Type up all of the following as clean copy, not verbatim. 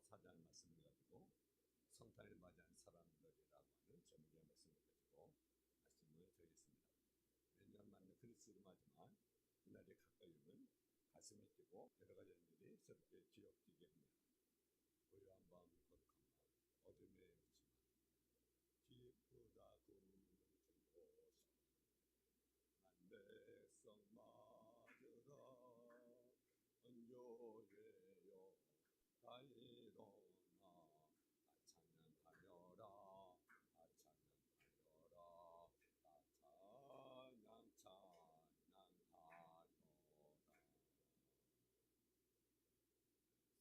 4장 말씀을 가지고 성탄을 맞이한 사람들이라고 하는 제목의 말씀을 가지고 말씀을 드리겠습니다. 매년 맞는 크리스마스지만 이날이 가까이 오면 가슴이 뛰고 여러 가지 일들이 새롭게 기억되게 합니다. 고요한 밤 거룩한 밤 어둠의 무심함 기쁘다고 주고 난 백성 맞으라 언교회여 다 일어나 찬양하여라 찬양하여라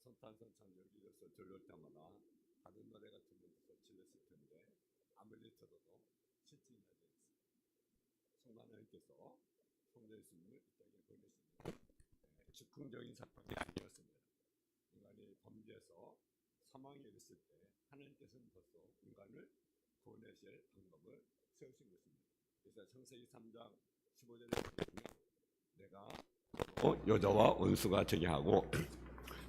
성탄성찬 여기에서 들을 때마다 다른 노래 같은 데서 질렀을 텐데 아무리 들어도 실증이 나지 않습니다. 성만 하나님께서 성자 예수님을 이 땅에 보내시는 즉흥적인 사건이 아니었습니다. 인간이 범죄해서 사망에 이르렀을 때 하나님께서는 벌써 인간을 구원하실 방법을 세우신 것입니다. 그래서 창세기 3장 15절에 보면 내가 여자와 원수가 되게 하고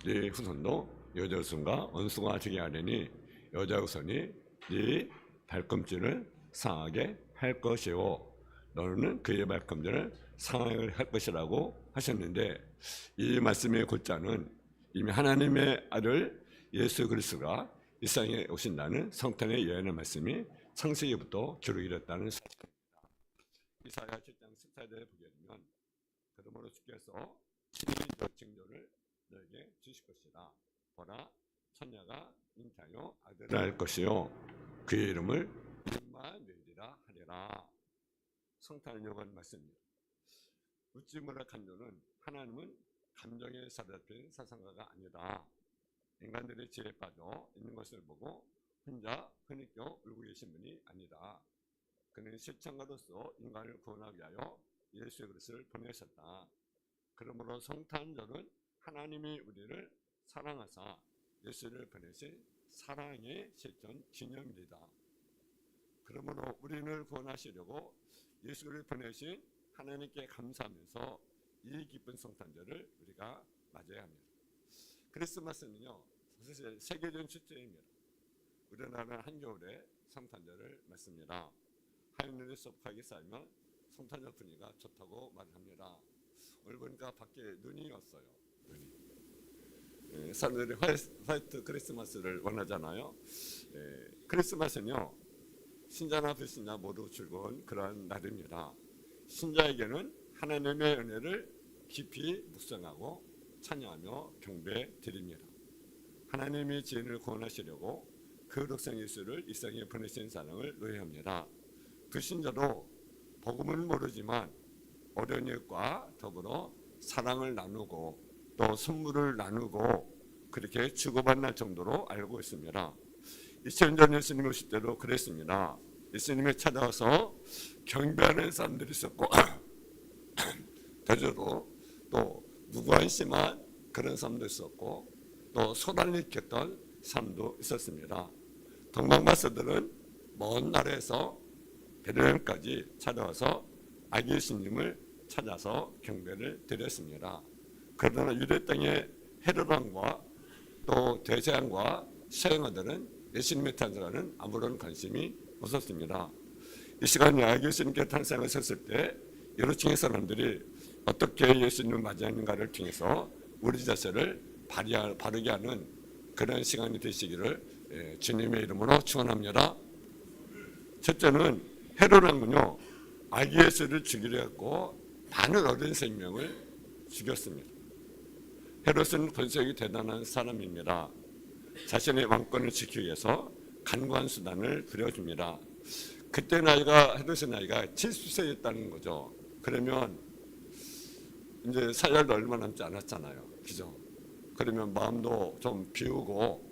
네 후손도 여자 후손과 원수가 되게 하려니 여자 후손이 네 발꿈치를 상하게 할 것이요 너는 그의 발꿈치를 상하게 할 것이라고 하셨는데 이 말씀의 골자는 이미 하나님의 아들 예수 그리스도가 이 세상에 오신다는 성탄의 예언의 말씀이 창세기부터 기록이 됐다는 사실입니다. 이사야 7장 14절에 보게 되면 그러므로 주께서 친히 저 징조를 너에게 주실 것이다. 보라 처녀가 잉태하여 아들을 낳을 것이요 그의 이름을 임마누엘이라 하리라. 성탄을 요구하는 말씀입니다. 묻지마라 간조는 하나님은 감정에 사로잡힌 사상가가 아니다. 인간들의 지혜에 빠져 있는 것을 보고 혼자 흐느껴 울고 계신 분이 아니다. 그는 실천가로서 인간을 구원하기 위하여 예수 그리스도를 보내셨다. 그러므로 성탄절은 하나님이 우리를 사랑하사 예수를 보내신 사랑의 실천 기념일이다. 그러므로 우리를 구원하시려고 예수를 보내신 하나님께 감사하면서 이 기쁜 성탄절을 우리가 맞아야 합니다. 크리스마스는요 사실 세계적인 축제입니다. 우리나라는 한겨울에 성탄절을 맞습니다. 하늘에 섭하게 쌓이면 성탄절 분위기가 좋다고 말합니다. 오늘 보니까 밖에 눈이 왔어요. 사람들이 화이트 크리스마스를 원하잖아요. 크리스마스는요 신자나 불신자 모두 즐거운 그러한 날입니다. 신자에게는 하나님의 은혜를 깊이 묵상하고 찬양하며 경배 드립니다. 하나님이 죄인을 구원하시려고 그 독생 예수를 이 세상에 보내신 사랑을 노래합니다. 불신자도 복음은 모르지만 어려운 일과 더불어 사랑을 나누고 또 선물을 나누고 그렇게 주고받는 정도로 알고 있습니다. 2000년 예수님 오실 때도 그랬습니다. 예수님이 찾아와서 경배하는 사람들이 있었고 대저로 또 무관심한 그런 사람도 있었고 또 소란일켰던 사람도 있었습니다. 동방마스들은 먼 나라에서 베들레헴까지 찾아와서 아기 예수님을 찾아서 경배를 드렸습니다. 그러나 유대 땅의 헤롯 왕과 또 대제왕과 서양아들은 예수님의 탄생에는 아무런 관심이 없었습니다. 이 시간에 아기 예수님께 탄생하셨을 때 여러 층의 사람들이 어떻게 예수님을 맞이하는가를 통해서 우리 자세를 바르게 하는 그런 시간이 되시기를 주님의 이름으로 축원합니다. 첫째는 헤롯 왕은요 아기 예수를 죽이려 했고 많은 어린 생명을 죽였습니다. 헤롯은 권력이 대단한 사람입니다. 자신의 왕권을 지키기 위해서 간과한 수단을 부려줍니다. 그때 헤롯의 나이가 70세였다는 거죠. 그러면 이제 살 날도 얼마 남지 않았잖아요. 그죠? 그러면 마음도 좀 비우고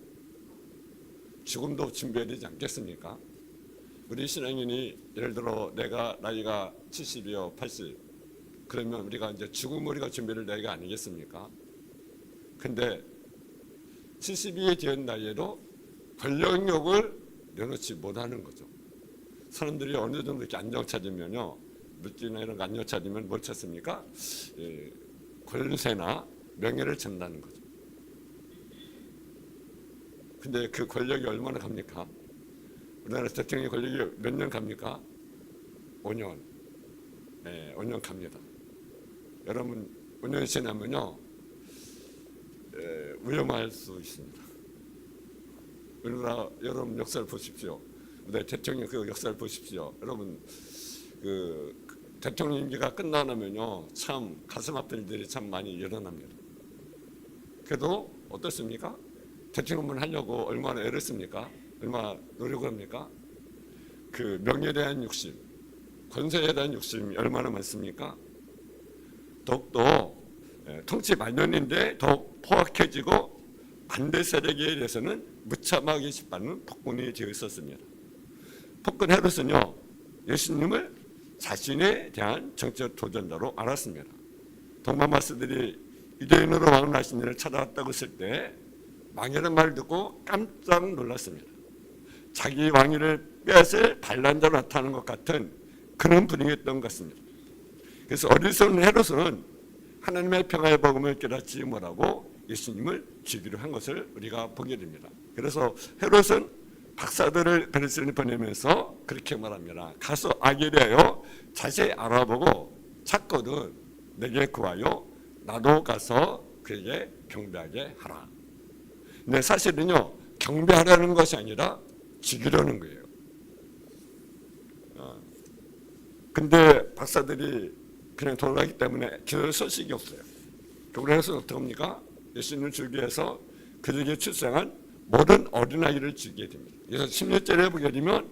죽음도 준비해야 되지 않겠습니까? 우리 신앙인이 예를 들어 내가 나이가 70이요 80 그러면 우리가 이제 죽음을 우리가 준비를 나이가 아니겠습니까? 근데 70이 된 나이에도 권력욕을 내놓지 못하는 거죠. 사람들이 어느 정도 이렇게 안정 찾으면요 물질이나 이런 거 안정 찾으면 뭘 찾습니까? 권세나 명예를 찾는다는 거죠. 근데 그 권력이 얼마나 갑니까? 우리나라 대통령 권력이 몇 년 갑니까? 5년. 네, 5년 갑니다. 여러분 5년이 지나면요 위험할 수 있습니다. 우리나라 여러분 역사를 보십시오. 우리 대통령 그 역사를 보십시오. 여러분 그 대통령 임기가 끝나면요 참 가슴 아픈 일들이 참 많이 일어납니다. 그래도 어떻습니까? 대통령만 하려고 얼마나 애를 씁니까? 얼마나 노력을 합니까? 그 명예에 대한 욕심, 권세에 대한 욕심이 얼마나 많습니까? 더욱더 통치 만년인데 더욱 포악해지고 반대 세력에 대해서는 무참하게 짓밟는 폭군이 되어 있었습니다. 폭군 헤롯은요 예수님을 자신에 대한 정치적 도전자로 알았습니다. 동방마스들이 유대인으로 왕 나신이를 찾아왔다고 했을 때 왕이라는 말을 듣고 깜짝 놀랐습니다. 자기 왕위를 빼앗을 반란자로 나타나는 것 같은 그런 분위기였던 것 같습니다. 그래서 어리석은 헤롯은 하나님의 평화의 복음을 깨닫지 못하고 예수님을 죽이려 한 것을 우리가 보게 됩니다. 그래서 헤롯은 박사들을 베르실론에 보내면서 그렇게 말합니다. 가서 아기에 대하여 자세히 알아보고 찾거든 내게 구하여 나도 가서 그에게 경배하게 하라. 근데 사실은요 경배하라는 것이 아니라 죽이려는 거예요. 근데 박사들이 그냥 돌아가기 때문에 기도할 소식이 없어요. 그래서 어떻게 합니까? 예수님을 죽이기 위해서 그에게 출생한 모든 어린아이를 죽이게 됩니다. 그래서 16절에 보게 되면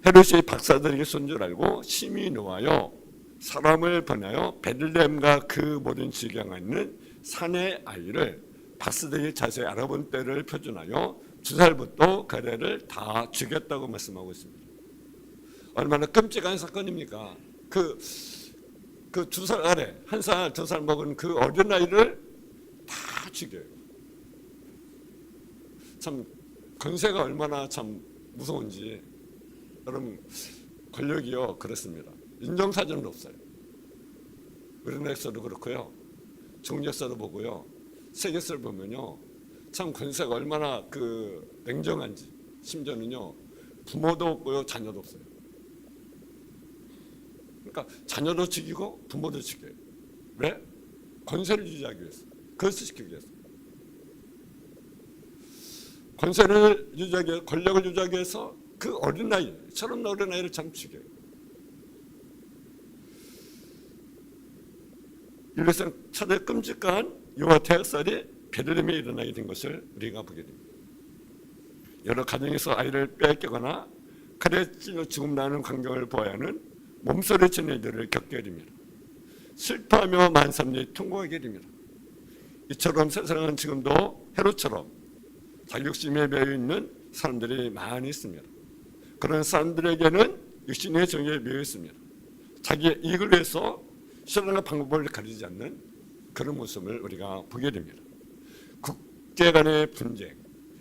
헤롯이 박사들에게 쏜 줄 알고 심히 노하여 사람을 보내어 베들레헴과 그 모든 지경에 있는 산의 아이를 박사들이 자세히 알아본 때를 표준하여 2살부터 그들을 다 죽였다고 말씀하고 있습니다. 얼마나 끔찍한 사건입니까? 그 2살 아래 1살, 2살 먹은 그 어린아이를 다 죽여요. 참 권세가 얼마나 참 무서운지. 여러분 권력이요 그렇습니다. 인정사정도 없어요. 우리나라 역사도 그렇고요. 중국 역사도 보고요. 세계 역사를 보면요. 참 권세가 얼마나 그 냉정한지. 심지어는요. 부모도 없고요. 자녀도 없어요. 그러니까 자녀도 죽이고 부모도 죽여요. 왜? 권세를 유지하기 위해서. 그것을 지키기 위해서. 권세를 유지하기 위해서, 권력을 유지하기 위해서 그 어린아이, 저런 어린아이를 참 죽여요. 이래서 차라리 끔찍한 유아 태학살이 베들레헴에 일어나게 된 것을 우리가 보게 됩니다. 여러 가정에서 아이를 빼앗기거나 칼에 찔려 죽음 나는 광경을 보아야 하는 몸소리치는 일들을 겪게 됩니다. 슬퍼하며 많은 사람들이 통곡하게 됩니다. 이처럼 세상은 지금도 헤롯처럼 자격심에 매여 있는 사람들이 많이 있습니다. 그런 사람들에게는 육신의 정의에 매여 있습니다. 자기의 이익을 위해서 신앙과 방법을 가리지 않는 그런 모습을 우리가 보게 됩니다. 국제 간의 분쟁,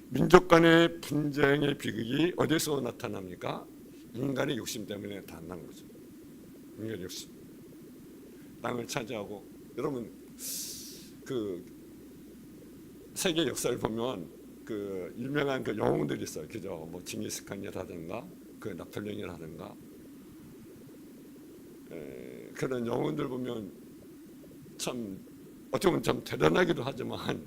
민족 간의 분쟁의 비극이 어디서 나타납니까? 인간의 욕심 때문에 다 난 거죠. 인간의 욕심. 땅을 차지하고, 여러분 그 세계 역사를 보면 그 유명한 그 영웅들이 있어요. 그죠? 뭐 징기스칸이라든가 그 나폴레옹이라든가 그런 영웅들 보면 참 어떻게 보면 참 대단하기도 하지만,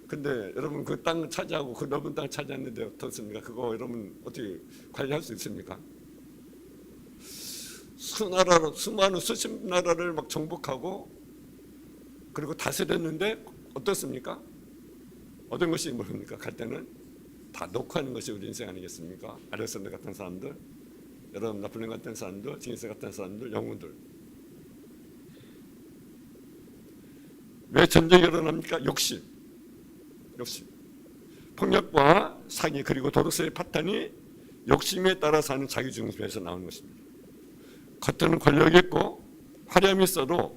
근데 여러분 그 땅 차지하고 그 넓은 땅 차지했는데 어떻습니까? 그거 여러분 어떻게 관리할 수 있습니까? 수많은 수십 나라를 막 정복하고 그리고 다스렸는데 어떻습니까? 어떤 것이 모릅니까? 갈 때는 다 놓고하는 것이 우리 인생 아니겠습니까? 알렉산더 같은 사람들, 여러분 나폴레옹 같은 사람들, 징기스 같은 사람들, 영웅들. 왜 전쟁이 일어납니까? 욕심. 폭력과 사기 그리고 도덕성의 파탄이 욕심에 따라서 하는 자기중심에서 나오는 것입니다. 겉으로는 권력이 있고 화려함이 있어도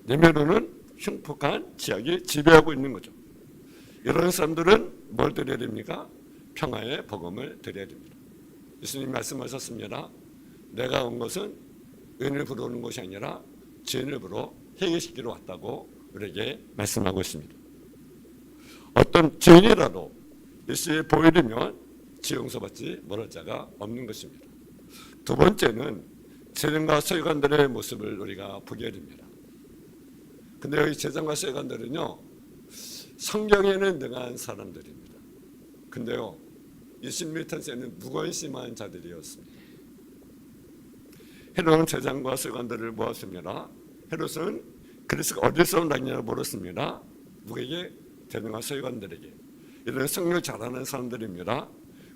내면으로는 흉폭한 지역이 지배하고 있는 거죠. 이런 사람들은 뭘 드려야 됩니까? 평화의 복음을 드려야 됩니다. 예수님 말씀하셨습니다. 내가 온 것은 의인을 부르는 것이 아니라 죄인을 부르러 회개시키러 왔다고 우리에게 말씀하고 있습니다. 어떤 죄인이라도 예수의 보혈이면 죄 용서받지 못할 자가 없는 것입니다. 두 번째는 제장과 서기관들의 모습을 우리가 보게 됩니다. 근데 여기 제장과 서기관들은요, 성경에는 능한 사람들입니다. 근데요, 예수님의 탄생에는 무관심한 자들이었습니다. 헤롯은 제장과 서기관들을 모았습니다. 헤롯은 그리스도가 어디서 났냐고 물었습니다. 누구에게? 제장과 서기관들에게. 이런 성경을 잘 아는 사람들입니다.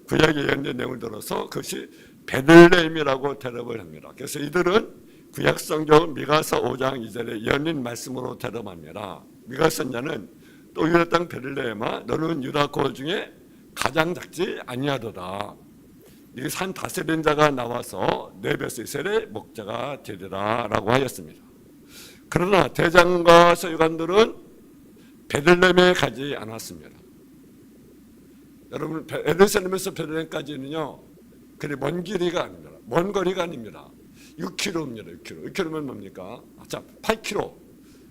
구약의 예언의 내용을 들어서 그것이 베들레헴이라고 대답을 합니다. 그래서 이들은 구약 성경 미가서 5장 2절의 예언인 말씀으로 대답합니다. 미가선자는 또 유다 땅 베들레헴아 너는 유다 고을 중에 가장 작지 아니하도다. 이 산 다스린 자가 나와서 내 뱃속 이스라엘의 목자가 되리라 라고 하였습니다. 그러나 대장과 서기관들은 베들레헴에 가지 않았습니다. 여러분, 예루살렘에서 베들레헴까지는요, 그리 먼 길이가 아닙니다. 먼 거리가 아닙니다. 6km입니다. 6km면 뭡니까? 자, 8km.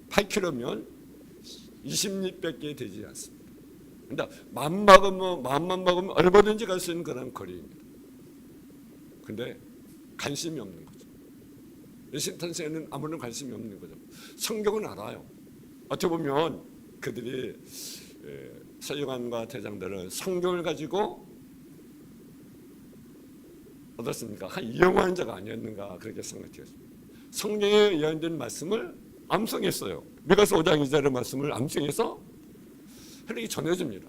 8km면 20리밖에 되지 않습니다. 그러니까 마음만 먹으면 얼마든지 갈 수 있는 그런 거리입니다. 근데 관심이 없는 거죠. 예수님 탄생에는 아무런 관심이 없는 거죠. 성경은 알아요. 어떻게 보면 그들이 서기관과 대장들은 성경을 가지고 어떻습니까? 한 이용하는 자가 아니었는가 그렇게 생각되었습니다. 성경에 예언된 말씀을 암송했어요. 미가서 5장 2절의 말씀을 암송해서 헤롯이 전해줍니다.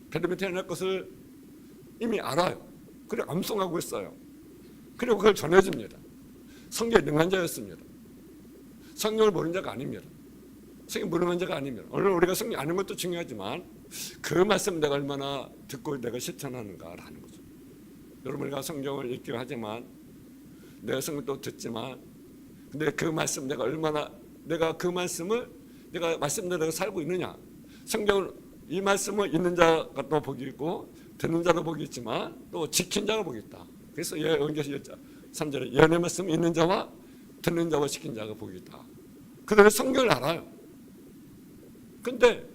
베들레헴에 태어날 것을 이미 알아요. 그래 암송하고 있어요. 그리고 그걸 전해줍니다. 성경에 능한 자였습니다. 성경을 모르는 자가 아닙니다. 성경 모르는 자가 아닙니다. 오늘 우리가 성경 아는 것도 중요하지만 그 말씀 내가 얼마나 듣고 내가 실천하는가라는 거죠. 여러분, 우리가 성경을 읽기도 하지만 내가 성경도 듣지만 근데 그 말씀 내가 얼마나 내가 그 말씀을 내가 말씀대로 살고 있느냐. 성경을 이 말씀을 읽는 자가 또 복이 있고 듣는 자도 복이 있지만 또 지킨 자가 복이 있다. 그래서 연결 3절에 예언의 말씀 읽는 자와 듣는 자와 지킨 자가 복이 있다. 그들은 성경을 알아요. 근데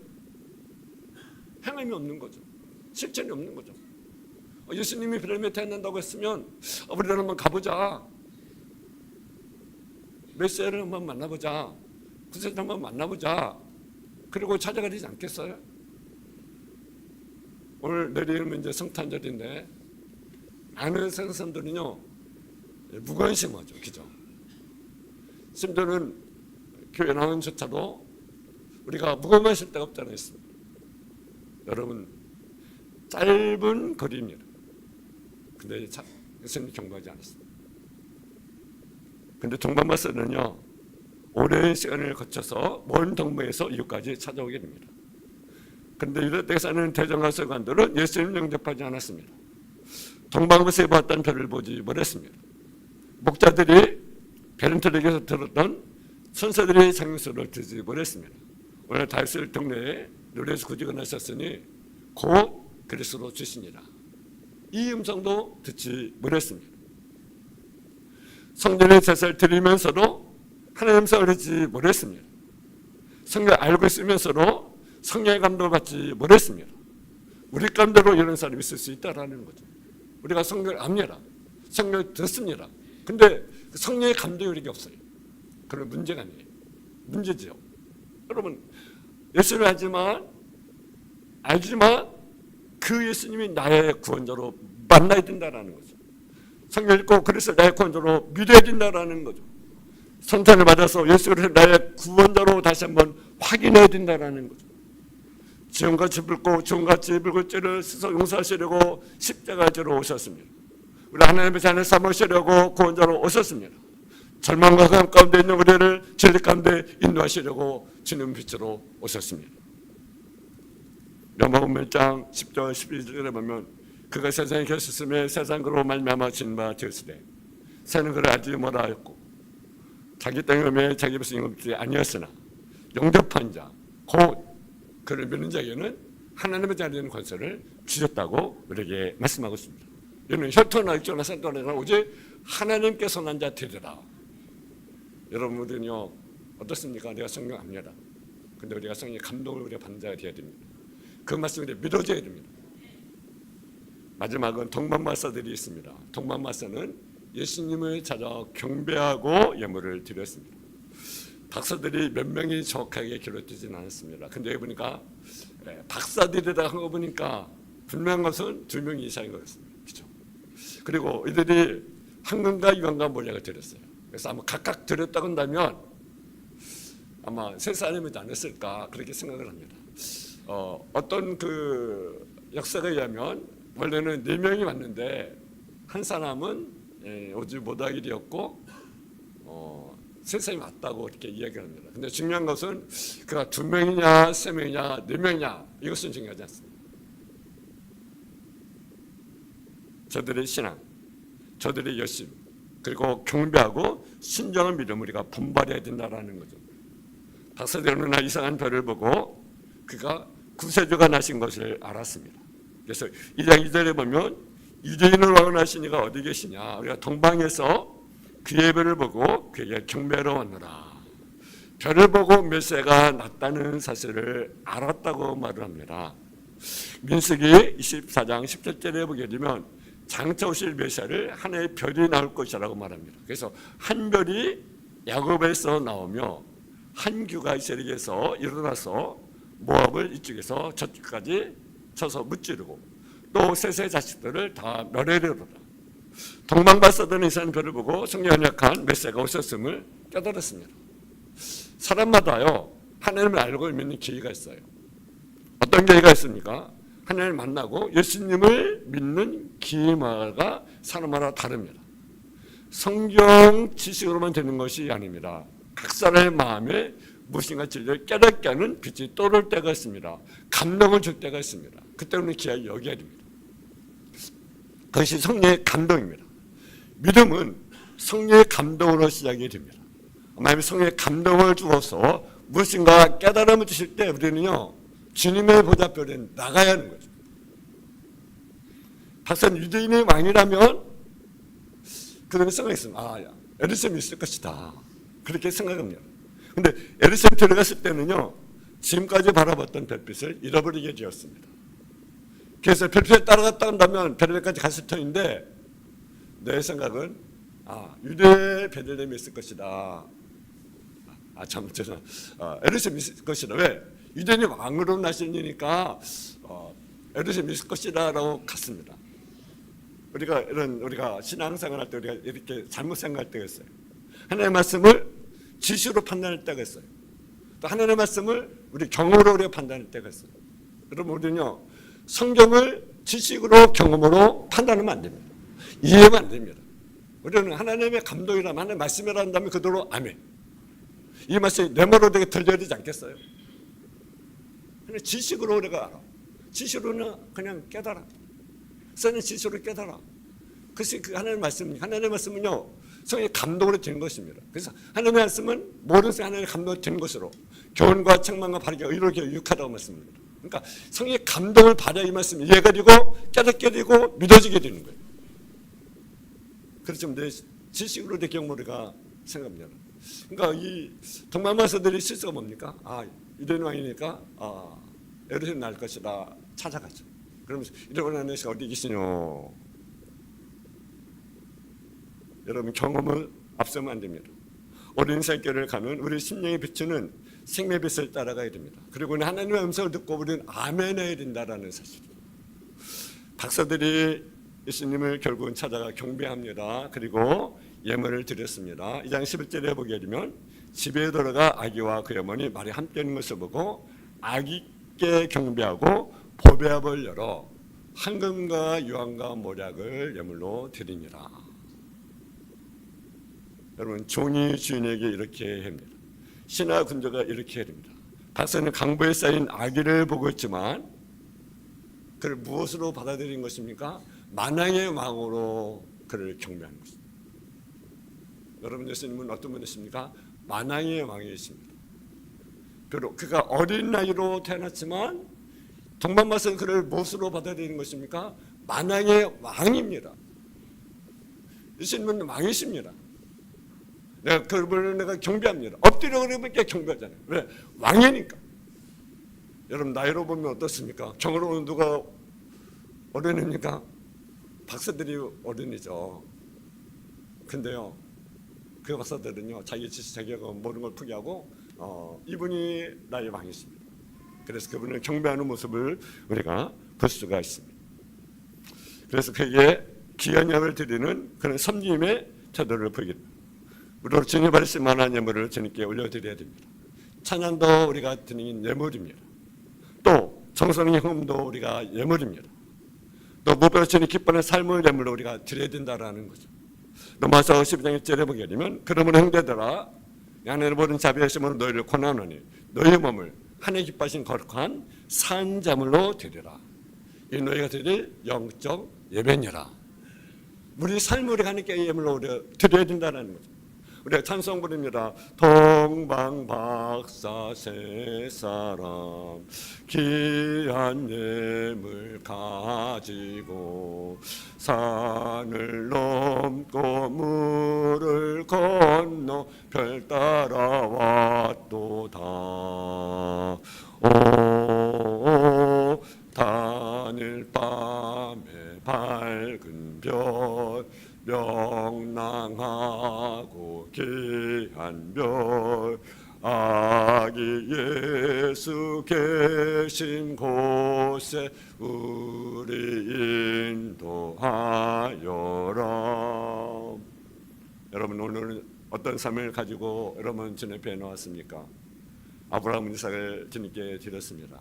행함이 없는 거죠. 실천이 없는 거죠. 예수님이 베들레헴에 태어난다고 했으면 우리들 한번 가보자. 메시아를 한번 만나보자. 구세주를 한번 만나보자. 그리고 찾아가 되지 않겠어요? 오늘 내일은 이제 성탄절인데 많은 사람들은요 무관심하죠. 그죠? 심지어는 교회 나오는 조차도 우리가 무관심할 데가 없잖아요. 여러분, 짧은 거리입니다. 근데 예수님이 경고하지 않았습니다. 근데 동방마스는요 오랜 시간을 거쳐서 먼 동부에서 이곳까지 찾아오게 됩니다. 그런데 유다 땅에 사는 대장과 서기관들은 예수님을 영접하지 않았습니다. 동방에서 봤던 별을 보지 못했습니다. 목자들이 베른틀에게서 들었던 천사들의 장소를 듣지 못했습니다. 오늘 다윗의 동네에 노래에서 구주가 나셨으니 곧 그리스도 주시니라. 이 음성도 듣지 못했습니다. 성전의 제사를 드리면서도 하나님 음성을 듣지 못했습니다. 성경을 알고 있으면서도 성령의 감동을 받지 못했습니다. 우리 가운데로 이런 사람이 있을 수 있다라는 거죠. 우리가 성경을 압니다. 성경을 듣습니다. 근데 성령의 감동이 우리에게 없어요. 그런 문제가 아니에요. 문제죠. 여러분, 예수를 알지만 그 예수님이 나의 구원자로 만나야 된다라는 거죠. 성경 읽고 그래서 나의 구원자로 믿어야 된다라는 거죠. 선탄을 받아서 예수를 나의 구원자로 다시 한번 확인해야 된다라는 거죠. 지금같이 붉고 지금같이 붉은 죄를 스스로 용서하시려고 십자가지로 오셨습니다. 우리 하나님의 자녀 삼으시려고 구원자로 오셨습니다. 절망과 흑암 가운데 있는 우리를 진리 가운데 인도하시려고 주님 빛으로 오셨습니다. 요한복음 1장 10절 12절에 보면 그가 세상에 계셨으며 세상으로 말미암아 진 바 되었으되 새는 그를 알지 못하였고 자기 땅에 오매 자기 백성이 영접지 아니었으나 영접한 자 곧 그를 믿는 자에게는 하나님의 자녀된 권세를 주셨다고 우리에게 말씀하고 있습니다. 이는 혈통이나 육조나 산도나 오직 하나님께서 난 자 되리라. 여러분들은요 어떻습니까? 내가 성경 압니다. 근데 우리가 성령의 감동을 우리가 받는 자가 되어야 됩니다. 그 말씀을 믿어줘야 됩니다. 마지막은 동방마사들이 있습니다. 동방마사는 예수님을 찾아 경배하고 예물을 드렸습니다. 박사들이 몇 명이 정확하게 기록되지는 않았습니다. 근데 여기 보니까 박사들이라고 한 거 보니까 분명한 것은 2명 이상인 것 같습니다. 그렇죠? 그리고 이들이 황금과 유황과 모략을 드렸어요. 그래서 아마 각각 드렸다고 한다면 아마 세 사람이지 않았을까 그렇게 생각을 합니다. 어떤 그 역사에 의하면 원래는 4명이 왔는데 한 사람은 오지 못하게 되었고 세 사람이 왔다고 이렇게 이야기를 합니다. 근데 중요한 것은 그가 2명이냐 3명이냐 4명이냐 이것은 중요하지 않습니다. 저들의 신앙, 저들의 열심, 그리고 경배하고 신정한 믿음을 우리가 본받아야 된다는 거죠. 박사들은 어느 날 이상한 별을 보고 그가 구세주가 나신 것을 알았습니다. 그래서 2장 2절에 보면 유대인을 왕하시니가 어디 계시냐, 우리가 동방에서 그의 별을 보고 그에게 경배하러 왔노라. 별을 보고 메시아가 났다는 사실을 알았다고 말을 합니다. 민수기 24장 17절에 보게 되면 장차 오실 메시아를 하나의 별이 나올 것이라고 말합니다. 그래서 한 별이 야곱에서 나오며 한 규가 이스라엘에서 일어나서 모압을 이쪽에서 저쪽까지 쳐서 무찌르고 또 셋의 자식들을 다 멸하리로다. 동방바사들은 이스라엘 별을 보고 성령 언약한 메시아가 오셨음을 깨달았습니다. 사람마다요 하나님을 알고 믿는 기회가 있어요. 어떤 기회가 있습니까? 하나님을 만나고 예수님을 믿는 기회마다 사람마다 다릅니다. 성경 지식으로만 되는 것이 아닙니다. 각 사람의 마음에 무엇인가 진리를 깨닫게 하는 빛이 떠오를 때가 있습니다. 감동을 줄 때가 있습니다. 그때는 기회를 여겨야 됩니다. 그것이 성령의 감동입니다. 믿음은 성령의 감동으로 시작이 됩니다. 만약에 성령의 감동을 주어서 무엇인가 깨달음을 주실 때 우리는요 주님의 보좌뼈에 나가야 하는 거죠. 박사는 유대인의 왕이라면 그런 생각이 있습니다. 예루살렘이 있을 것이다. 그렇게 생각합니다. 근데 예루살렘 들어갔을 때는요 지금까지 바라봤던 별빛을 잃어버리게 되었습니다. 그래서 별빛에 따라갔다 한다면 베들레헴까지 갔을 터인데 내 생각은 유대 베들레헴이 있을 것이다. 예루살렘이 있을 것이다. 왜? 유대인이 왕으로 나시니까 예루살렘이 있을 것이다라고 갔습니다. 우리가 신앙생활 할 때 우리가 이렇게 잘못 생각할 때가 있어요. 하나님의 말씀을 지식으로 판단할 때가 있어요. 또 하나님의 말씀을 우리 경험으로 우리가 판단할 때가 있어요. 여러분 우리는요 성경을 지식으로 경험으로 판단하면 안 됩니다. 이해하면 안 됩니다. 우리는 하나님의 감동이라면 하나님의 말씀이라 한다면 그대로 아멘. 이 말씀이 내 말로 되게 들려야 되지 않겠어요? 그냥 지식으로 우리가 알아. 지식으로는 그냥 깨달아. 써는 지식으로 깨달아. 그것이 그 하나님의 말씀입니다. 하나님의 말씀은요 성령의 감동으로 되는 것입니다. 그래서 하나님의 말씀은 모든 하나님의 감동으로 되는 것으로 교훈과 책망과 바르게 의롭게 유익하다고 말씀합니다. 그러니까 성령의 감동을 받아 이 말씀을 이해가 되고 깨닫게 되고 믿어지게 되는 거예요. 그렇죠. 내 지식으로 내 경험으로가 생각합니다. 그러니까 이 동방마사들의 실수가 뭡니까? 유대인 왕이니까 예루살렘 날 것이다 찾아가죠. 그러면서 이러고 나는 어디 계시뇨? 여러분 경험을 앞서면 안 됩니다. 어린 살길을 가는 우리 심령의 비추는 생명의 빛을 따라가야 됩니다. 그리고 하나님의 음성을 듣고 우리는 아멘 해야 된다라는 사실. 박사들이 예수님을 결국은 찾아가 경배합니다. 그리고 예물을 드렸습니다. 2장 11절에 보게 되면 집에 들어가 아기와 그의 어머니 말이 함께 있는 것을 보고 아기께 경배하고 보배압을 열어 황금과 유황과 모략을 예물로 드리니라. 여러분 종이 주인에게 이렇게 합니다. 신하 군주가 이렇게 합니다. 박사는 강보에 쌓인 아기를 보고 있지만 그를 무엇으로 받아들인 것입니까? 만왕의 왕으로 그를 경배하는 것입니다. 여러분 예수님은 어떤 분이십니까? 만왕의 왕이십니다. 비록 그가 어린 나이로 태어났지만 동방마사는 그를 무엇으로 받아들이는 것입니까? 만왕의 왕입니다. 예수님은 왕이십니다. 내가 그분을 내가 경배합니다. 엎드려 그러니까 경배하잖아요. 왜? 왕이니까. 여러분 나이로 보면 어떻습니까? 경으로 누가 어른입니까? 박사들이 어른이죠. 근데요, 그 박사들은요, 자기 지식, 자기가 모르는 걸 포기하고 이분이 나의 왕이십니다. 그래서 그분을 경배하는 모습을 우리가 볼 수가 있습니다. 그래서 그에게 귀한 예물을 드리는 그런 섬김의 태도를 보이게 됩니다. 우리로 주님 받으실 만한 예물을 주님께 올려드려야 됩니다. 찬양도 우리가 드리는 예물입니다. 또 정성의 헌금도 우리가 예물입니다. 또 무엇보다 주님 기뻐하는 삶을 예물로 우리가 드려야 된다라는 거죠. 로마서 12장 1절에 보게 되면 그러므로 형제들아 하나님의 모든 자비하심으로 너희를 권하노니 너희의 몸을 하나님 기뻐하신 거룩한 산자물로 드리라. 이 너희가 드릴 영적 예배니라. 우리 삶을 우리가 하나님께 예물로 우리가 드려야 된다는 거죠. 우리가 찬송 부릅니다. 동방박사 세 사람 귀한 예물 가지고 산을 넘고 물을 건너 별 따라 왔도다. 오 단일 밤에 밝은 별 명랑하고 귀한 별 아기 예수 계신 곳에 우리 인도하여라. 여러분 오늘은 어떤 삶을 가지고 여러분 주님 앞에 나왔습니까? 아브라함 이삭을 주님께 드렸습니다.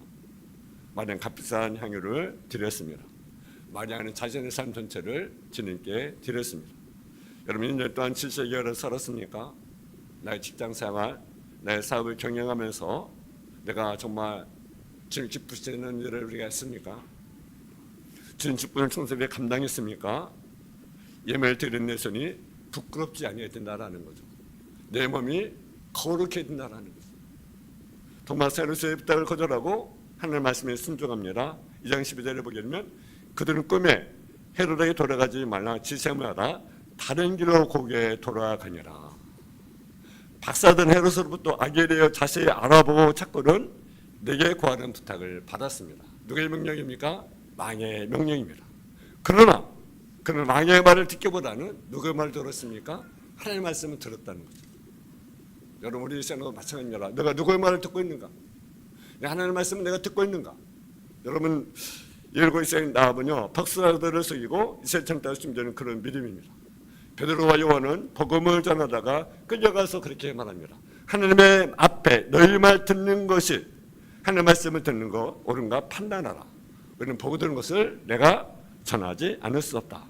마리아는 값비싼 향유를 드렸습니다. 마리아는 자신의 삶 전체를 주님께 드렸습니다. 여러분 1년 동안 70개월을 살았습니까? 나의 직장생활, 나의 사업을 경영하면서 내가 정말 주님 기쁘시는 일을 우리가 했습니까? 주님 기쁨을 청소에 감당했습니까? 예배를 드린 내 손이 부끄럽지 아니해야 된다라는 거죠. 내 몸이 거룩해야 된다라는 거죠. 정말 세르스의 부탁을 거절하고 하나님의 말씀에 순종합니다. 2장 12절에 보게 되면 그들은 꿈에 헤로데에게 돌아가지 말라 지셈하라 다른 길로 고개 돌아가니라. 박사된 헤롯으로부터 아기에 대해 자세히 알아보고 찾고는 내게 구하는 부탁을 받았습니다. 누구의 명령입니까? 왕의 명령입니다. 그러나 그는 왕의 말을 듣기보다는 누구의 말을 들었습니까? 하나님의 말씀을 들었다는 거죠. 여러분 우리 생각도 마찬가지입니다. 내가 누구의 말을 듣고 있는가? 하나님의 말씀을 내가 듣고 있는가? 여러분 열고 이스라엘 나아보면요 박사들을 속이고 이스라엘 창따를 숨기는 그런 믿음입니다. 베드로와 요한은 복음을 전하다가 끌려가서 그렇게 말합니다. 하나님의 앞에 너희 말 듣는 것이 하나님의 말씀을 듣는 거 옳은가 판단하라. 우리는 보고 들은 것을 내가 전하지 않을 수 없다.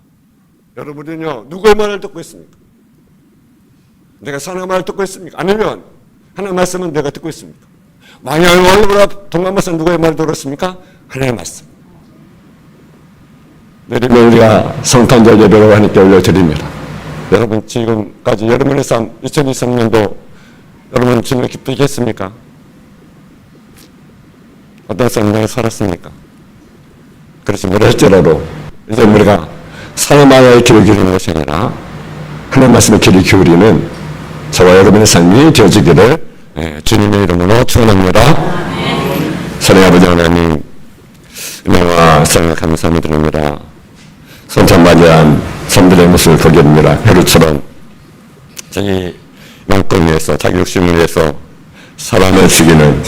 여러분은요 누구의 말을 듣고 있습니까? 내가 하나님의 말을 듣고 있습니까? 아니면 하나님의 말씀은 내가 듣고 있습니까? 만약 원로보다 동방마사 누구의 말을 들었습니까? 하나님의 말씀. 내일 우리가 성탄절 예배로 하나님께 올려드립니다. 여러분 지금까지 여러분의 삶 2023년도 여러분 주님을 기쁘게 했습니까? 어떤 삶을 살았습니까? 그렇지 못할지라도 이제 우리가 사람의 귀를 기울이는 것이 아니라 하나님 말씀의 귀를 기울이는 저와 여러분의 삶이 되어지기를 주님의 이름으로 축원합니다. 사랑의 아버지 하나님 은혜와 사랑을 감사함을 드립니다. 선천마리한 성들의 모습을 보게 됩니다. 헤롯처럼 자기 영권 위해서 자기 욕심을 위해서 사람을 죽이는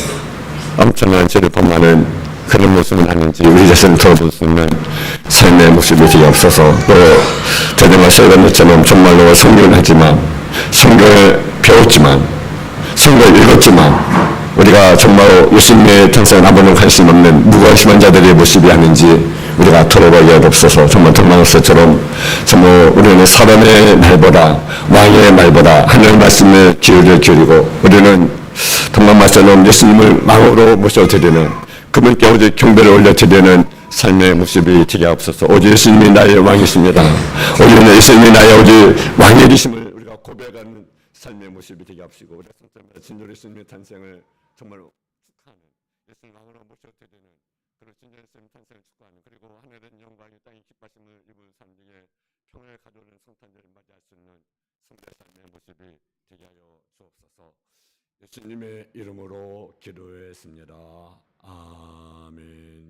엄청난 죄를 범하는 그런 모습은 아닌지 우리 자신을 돌아볼 수 있는 삶의 모습이 되게 없어서 또 대대마사 이런 것처럼 정말로 성경을 하지만 성경을 배웠지만 성경을 읽었지만 우리가 정말 예수님의 탄생을 아무런 관심 없는 무관심한 자들의 모습이 아닌지 우리가 돌아보게 없어서 정말 동방마사처럼 정말 우리는 사람의 말보다 왕의 말보다 하나님의 말씀을 기울이고 우리는 동방마사처럼 예수님을 왕으로 모셔드리는 그분께 오직 경배를 올려드리는 삶의 모습이 되게 없어서 오직 예수님이 나의 왕이십니다. 오직 예수님이 나의 오직 왕이심을 우리가 고백하는 삶의 모습이 되게 없시고 우리 진정 예수님의 탄생을 정말 축하하는 예수님 왕으로 모셔드리는 그리고 진정 예수님 탄생을 축하하는 그리고 하늘은 영광이 땅이 기뻐하심을 입은 삶 중에 평을 가두는 성탄절을 맞이할 수 있는 성대 삶의 모습이 되게 하여 주옵소서. 예수님의 이름으로 기도했습니다. 아멘.